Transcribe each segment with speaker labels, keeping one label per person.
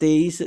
Speaker 1: 23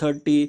Speaker 1: 30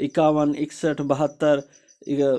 Speaker 1: 51, 61, 72,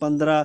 Speaker 1: 15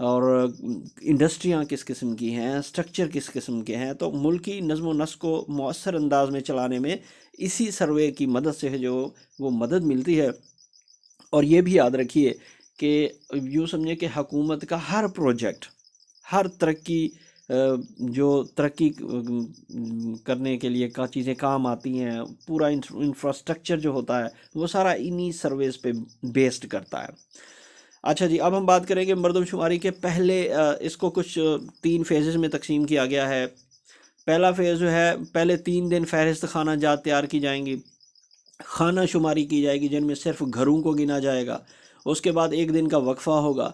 Speaker 1: اور انڈسٹریاں کس قسم کی ہیں، اسٹرکچر کس قسم کے ہیں، تو ملکی نظم و نسق کو مؤثر انداز میں چلانے میں اسی سروے کی مدد سے جو وہ مدد ملتی ہے۔ اور یہ بھی یاد رکھیے کہ یوں سمجھے کہ حکومت کا ہر پروجیکٹ، ہر ترقی جو ترقی کرنے کے لیے کا چیزیں کام آتی ہیں، پورا انفراسٹرکچر جو ہوتا ہے وہ سارا انہی سرویز پہ بیسڈ کرتا ہے۔ اچھا جی، اب ہم بات کریں گے مردم شماری کے پہلے، اس کو کچھ 3 فیزز میں تقسیم کیا گیا ہے۔ پہلا فیز جو ہے، پہلے 3 دن فہرست خانہ جات تیار کی جائیں گی، خانہ شماری کی جائے گی جن میں صرف گھروں کو گنا جائے گا۔ اس کے بعد 1 دن کا وقفہ ہوگا۔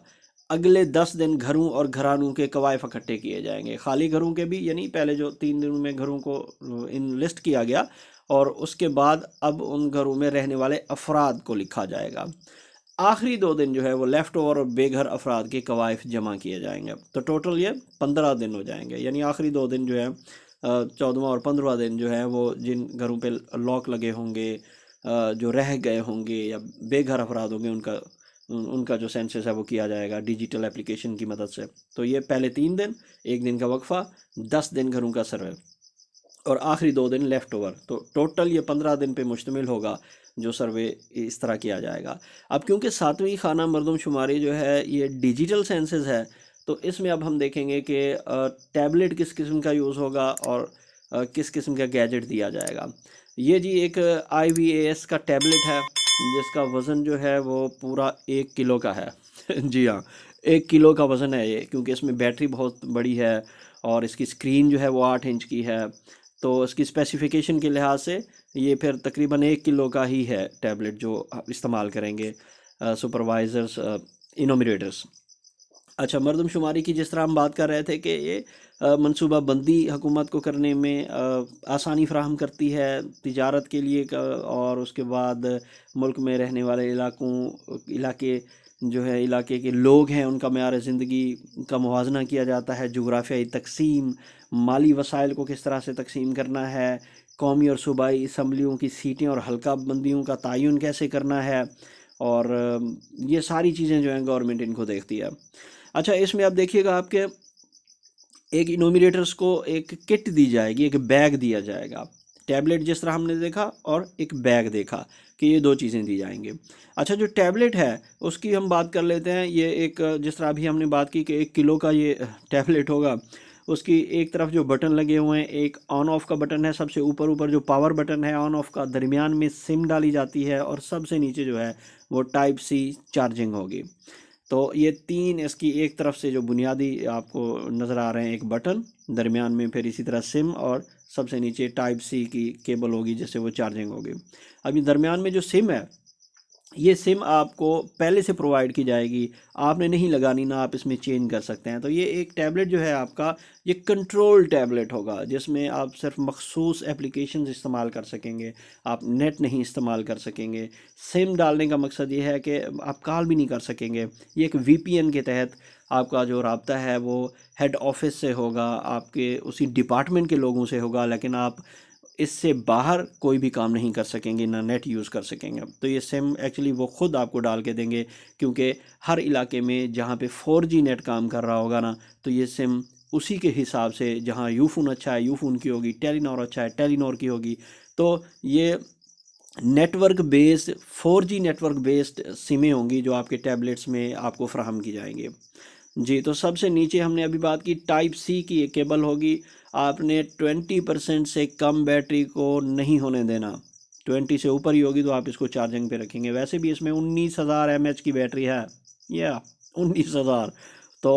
Speaker 1: اگلے 10 دن گھروں اور گھرانوں کے قوائف اکٹھے کیے جائیں گے، خالی گھروں کے بھی، یعنی پہلے جو 3 دنوں میں گھروں کو لسٹ کیا گیا، اور اس کے بعد اب ان گھروں میں رہنے والے افراد کو لکھا جائے گا۔ آخری 2 دن جو ہے وہ لیفٹ اوور اور بے گھر افراد کے قوائف جمع کیے جائیں گے۔ تو ٹوٹل یہ 15 دن ہو جائیں گے، یعنی آخری 2 دن جو ہے 14واں اور 15واں دن جو ہے وہ جن گھروں پہ لاک لگے ہوں گے، جو رہ گئے ہوں گے یا بے گھر افراد ہوں گے، ان کا جو سینسس ہے وہ کیا جائے گا ڈیجیٹل اپلیکیشن کی مدد سے۔ تو یہ پہلے 3 دن، 1 دن کا وقفہ، 10 دن گھروں کا سروے، اور آخری 2 دن لیفٹ اوور۔ تو ٹوٹل یہ 15 دن پہ مشتمل ہوگا جو سروے اس طرح کیا جائے گا۔ اب کیونکہ 7ویں خانہ مردم شماری جو ہے یہ ڈیجیٹل سینسس ہے، تو اس میں اب ہم دیکھیں گے کہ ٹیبلٹ کس قسم کا یوز ہوگا اور کس قسم کا گیجٹ دیا جائے گا۔ یہ جی ایک IVAS کا ٹیبلٹ ہے جس کا وزن جو ہے وہ پورا 1 کلو کا ہے۔ جی ہاں، 1 کلو کا وزن ہے یہ، کیونکہ اس میں بیٹری بہت بڑی ہے اور اس کی اسکرین جو ہے وہ 8 انچ کی ہے، تو اس کی اسپیسیفیکیشن کے لحاظ سے یہ پھر تقریباً 1 کلو کا ہی ہے ٹیبلٹ جو استعمال کریں گے سپروائزرز، انومریٹرز۔ اچھا، مردم شماری کی جس طرح ہم بات کر رہے تھے کہ یہ منصوبہ بندی حکومت کو کرنے میں آسانی فراہم کرتی ہے تجارت کے لیے، اور اس کے بعد ملک میں رہنے والے علاقے جو ہے علاقے کے لوگ ہیں ان کا معیار زندگی کا موازنہ کیا جاتا ہے، جغرافیائی تقسیم، مالی وسائل کو کس طرح سے تقسیم کرنا ہے، قومی اور صوبائی اسمبلیوں کی سیٹیں اور حلقہ بندیوں کا تعین کیسے کرنا ہے، اور یہ ساری چیزیں جو ہیں گورنمنٹ ان کو دیکھتی ہے۔ اچھا، اس میں آپ دیکھیے گا آپ کے ایک انومریٹرز کو ایک کٹ دی جائے گی، ایک بیگ دیا جائے گا، ٹیبلٹ جس طرح ہم نے دیکھا اور ایک بیگ دیکھا کہ یہ 2 چیزیں دی جائیں گے۔ اچھا، جو ٹیبلٹ ہے اس کی ہم بات کر لیتے ہیں۔ یہ ایک، جس طرح ابھی ہم نے بات کی کہ 1 کلو کا یہ ٹیبلٹ ہوگا، اس کی ایک طرف جو بٹن لگے ہوئے ہیں، ایک آن آف کا بٹن ہے، سب سے اوپر جو پاور بٹن ہے آن آف کا، درمیان میں سم ڈالی جاتی ہے، اور سب سے نیچے جو ہے وہ ٹائپ سی چارجنگ ہوگی۔ تو یہ 3 اس کی ایک طرف سے جو بنیادی آپ کو نظر آ رہے ہیں، ایک بٹن، درمیان میں پھر اسی طرح سم، اور سب سے نیچے ٹائپ سی کی کیبل ہوگی جس سے وہ چارجنگ ہوگی۔ ابھی درمیان میں جو سم ہے، یہ سم آپ کو پہلے سے پرووائڈ کی جائے گی، آپ نے نہیں لگانی، نہ آپ اس میں چینج کر سکتے ہیں۔ تو یہ ایک ٹیبلٹ جو ہے آپ کا، یہ کنٹرول ٹیبلٹ ہوگا جس میں آپ صرف مخصوص اپلیکیشنز استعمال کر سکیں گے، آپ نیٹ نہیں استعمال کر سکیں گے۔ سم ڈالنے کا مقصد یہ ہے کہ آپ کال بھی نہیں کر سکیں گے۔ یہ ایک VPN کے تحت آپ کا جو رابطہ ہے وہ ہیڈ آفس سے ہوگا، آپ کے اسی ڈپارٹمنٹ کے لوگوں سے ہوگا، لیکن آپ اس سے باہر کوئی بھی کام نہیں کر سکیں گے، نہ نیٹ یوز کر سکیں گے۔ تو یہ سم ایکچولی وہ خود آپ کو ڈال کے دیں گے، کیونکہ ہر علاقے میں جہاں پہ 4G نیٹ کام کر رہا ہوگا نا، تو یہ سم اسی کے حساب سے، جہاں یو فون اچھا ہے یو فون کی ہوگی، ٹیلی نور اچھا ہے ٹیلی نور کی ہوگی۔ تو یہ network based 4G network based سمیں ہوں گی جو آپ کے ٹیبلٹس میں آپ کو فراہم کی جائیں گے۔ جی، تو سب سے نیچے ہم نے ابھی بات کی ٹائپ سی کی ایک کیبل ہوگی۔ آپ نے 20% سے کم بیٹری کو نہیں ہونے دینا، 20 سے اوپر ہی ہوگی تو آپ اس کو چارجنگ پہ رکھیں گے۔ ویسے بھی اس میں 19,000 mAh کی بیٹری ہے، 19,000، تو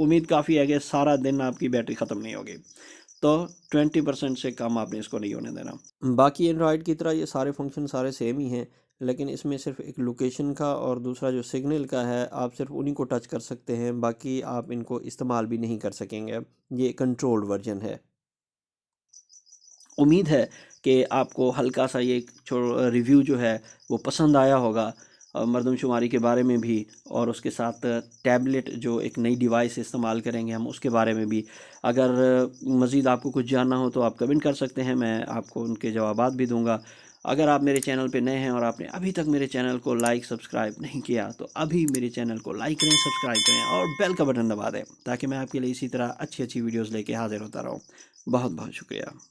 Speaker 1: امید کافی ہے کہ سارا دن آپ کی بیٹری ختم نہیں ہوگی۔ تو 20% سے کم آپ نے اس کو نہیں ہونے دینا۔ باقی اینڈرائڈ کی طرح یہ سارے فنکشن سارے سیم ہی ہیں، لیکن اس میں صرف ایک لوکیشن کا اور دوسرا جو سگنل کا ہے، آپ صرف انہی کو ٹچ کر سکتے ہیں، باقی آپ ان کو استعمال بھی نہیں کر سکیں گے۔ یہ کنٹرولڈ ورژن ہے۔ امید ہے کہ آپ کو ہلکا سا یہ ریویو جو ہے وہ پسند آیا ہوگا، مردم شماری کے بارے میں بھی، اور اس کے ساتھ ٹیبلٹ جو ایک نئی ڈیوائس استعمال کریں گے ہم، اس کے بارے میں بھی۔ اگر مزید آپ کو کچھ جاننا ہو تو آپ کمنٹ کر سکتے ہیں، میں آپ کو ان کے جوابات بھی دوں گا۔ اگر آپ میرے چینل پہ نئے ہیں اور آپ نے ابھی تک میرے چینل کو لائک سبسکرائب نہیں کیا تو ابھی میرے چینل کو لائک کریں، سبسکرائب کریں اور بیل کا بٹن دبا دیں تاکہ میں آپ کے لیے اسی طرح اچھی ویڈیوز لے کے حاضر ہوتا رہوں۔ بہت بہت شکریہ۔